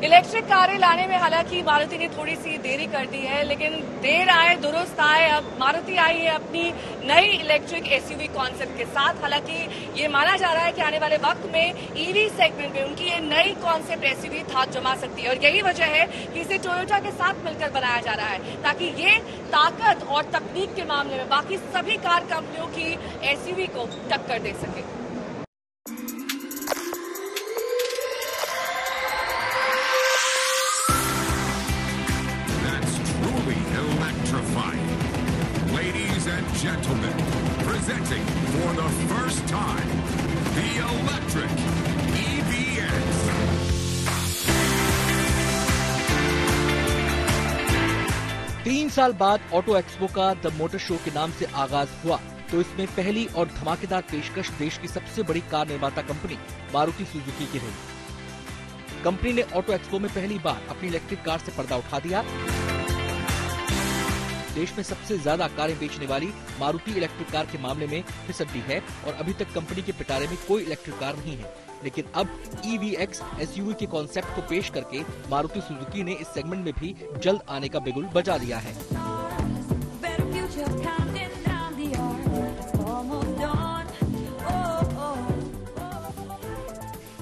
Electric कारें लाने में हालांकि मारुति ने थोड़ी सी देरी कर दी है, लेकिन देर आए दुरुस्त आए। अब मारुति आई है अपनी नई इलेक्ट्रिक एसयूवी कॉन्सेप्ट के साथ। हालांकि ये माना जा रहा है कि आने वाले वक्त में ईवी सेगमेंट में उनकी ये नई कॉन्सेप्ट एसयूवी धाक जमा सकती है और यही वजह है कि इसे टोयोटा के साथ मिलकर बनाया जा रहा है ताकि ये ताकत और तकनीक के मामले में बाकी सभी कार कंपनियों की एसयूवी को टक्कर दे सके। Gentlemen, presenting for the first time, the electric EVX. 3 साल बाद ऑटो एक्सपो का द मोटर शो के नाम से आगाज हुआ तो इसमें पहली और धमाकेदार पेशकश देश की सबसे बड़ी कार निर्माता कंपनी मारुति सुजुकी की रही। कंपनी ने ऑटो एक्सपो में पहली बार अपनी इलेक्ट्रिक कार से पर्दा उठा दिया। देश में सबसे ज्यादा कारें बेचने वाली मारुति इलेक्ट्रिक कार के मामले में फिसड्डी है और अभी तक कंपनी के पिटारे में कोई इलेक्ट्रिक कार नहीं है। लेकिन अब EVX एसयूवी के कॉन्सेप्ट को पेश करके मारुति सुजुकी ने इस सेगमेंट में भी जल्द आने का बिगुल बजा दिया है।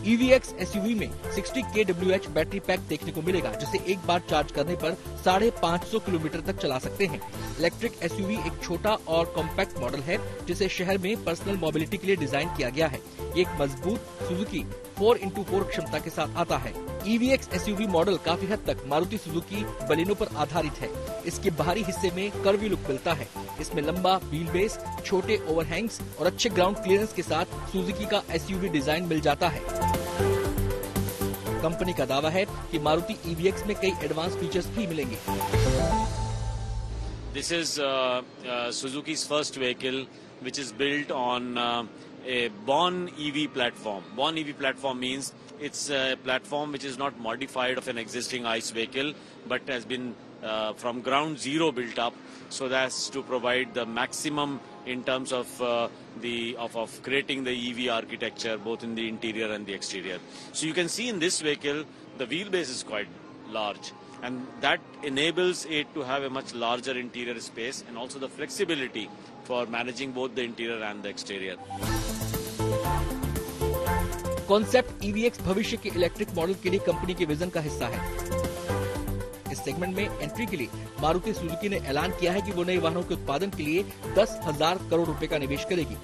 EVX एसयूवी में 60 kWh बैटरी पैक देखने को मिलेगा, जिसे एक बार चार्ज करने पर 550 किलोमीटर तक चला सकते हैं। इलेक्ट्रिक एसयूवी एक छोटा और कॉम्पैक्ट मॉडल है जिसे शहर में पर्सनल मोबिलिटी के लिए डिजाइन किया गया है। ये एक मजबूत सुजुकी 4x4 क्षमता के साथ आता है। EVX एसयूवी मॉडल काफी हद तक मारुति सुजुकी बलिनो पर आधारित है। इसके बाहरी हिस्से में कर्वी लुक मिलता है। इसमें लंबा व्हील बेस, छोटे ओवरहैंग्स और अच्छे ग्राउंड क्लियरेंस के साथ सुजुकी का एसयूवी डिजाइन मिल जाता है। कंपनी का दावा है कि मारुति EVX में कई एडवांस फीचर्स भी मिलेंगे। This is Suzuki's first vehicle which is built on a born EV platform. Born EV platform means it's a platform which is not modified of an existing ICE vehicle but has been from ground zero built up so that's to provide the maximum in terms of creating the EV architecture both in the interior and the exterior. So you can see in this vehicle the wheelbase is quite large and that enables it to have a much larger interior space and also the flexibility for managing both the interior and the exterior. Concept EVX भविष्य के electric model के लिए company के vision का हिस्सा है। इस segment में एंट्री के लिए मारुति सुजुकी ने ऐलान किया है कि वो नए वाहनों के उत्पादन के लिए 10,000 करोड़ रुपए का निवेश करेगी।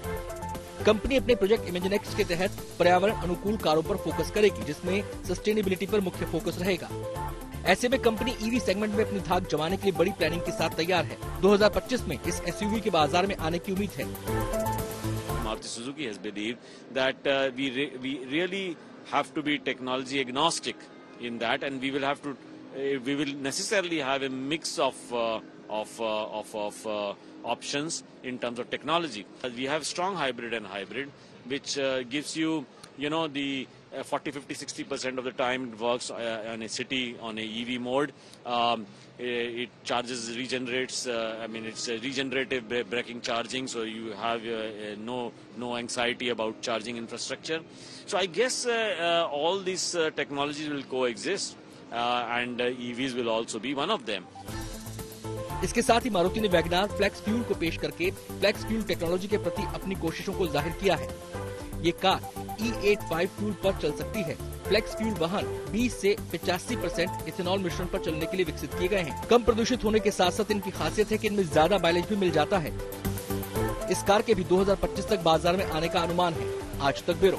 कंपनी अपने प्रोजेक्ट इमेजिनेक्स के तहत पर्यावरण अनुकूल कारों पर फोकस करेगी, जिसमें सस्टेनेबिलिटी पर मुख्य फोकस रहेगा। ऐसे में कंपनी ईवी सेगमेंट में अपनी धाक जमाने के लिए बड़ी प्लानिंग के साथ तैयार है। 2025 में इस एसयूवी के बाजार में आने की उम्मीद है। Maruti Suzuki has believed that we really have to be technology agnostic in that, and we will necessarily have a mix of options in terms of technology. We have strong hybrid and hybrid, which gives you, the 40, 50, 60% of the time it works on a city on a EV mode. It charges, regenerates. It's a regenerative braking charging, so you have no anxiety about charging infrastructure. So I guess all these technologies will coexist, and EVs will also be one of them. इसके साथ ही मारुति ने WagonR flex fuel को पेश करके flex fuel technology के प्रति अपनी कोशिशों को जाहिर किया है। ये कार E85 फ्यूल पर चल सकती है। फ्लेक्स फ्यूल वाहन 20 से 85% इथेनॉल मिश्रण पर चलने के लिए विकसित किए गए हैं। कम प्रदूषित होने के साथ साथ इनकी खासियत है कि इनमें ज्यादा माइलेज भी मिल जाता है। इस कार के भी 2025 तक बाजार में आने का अनुमान है। आज तक ब्यूरो।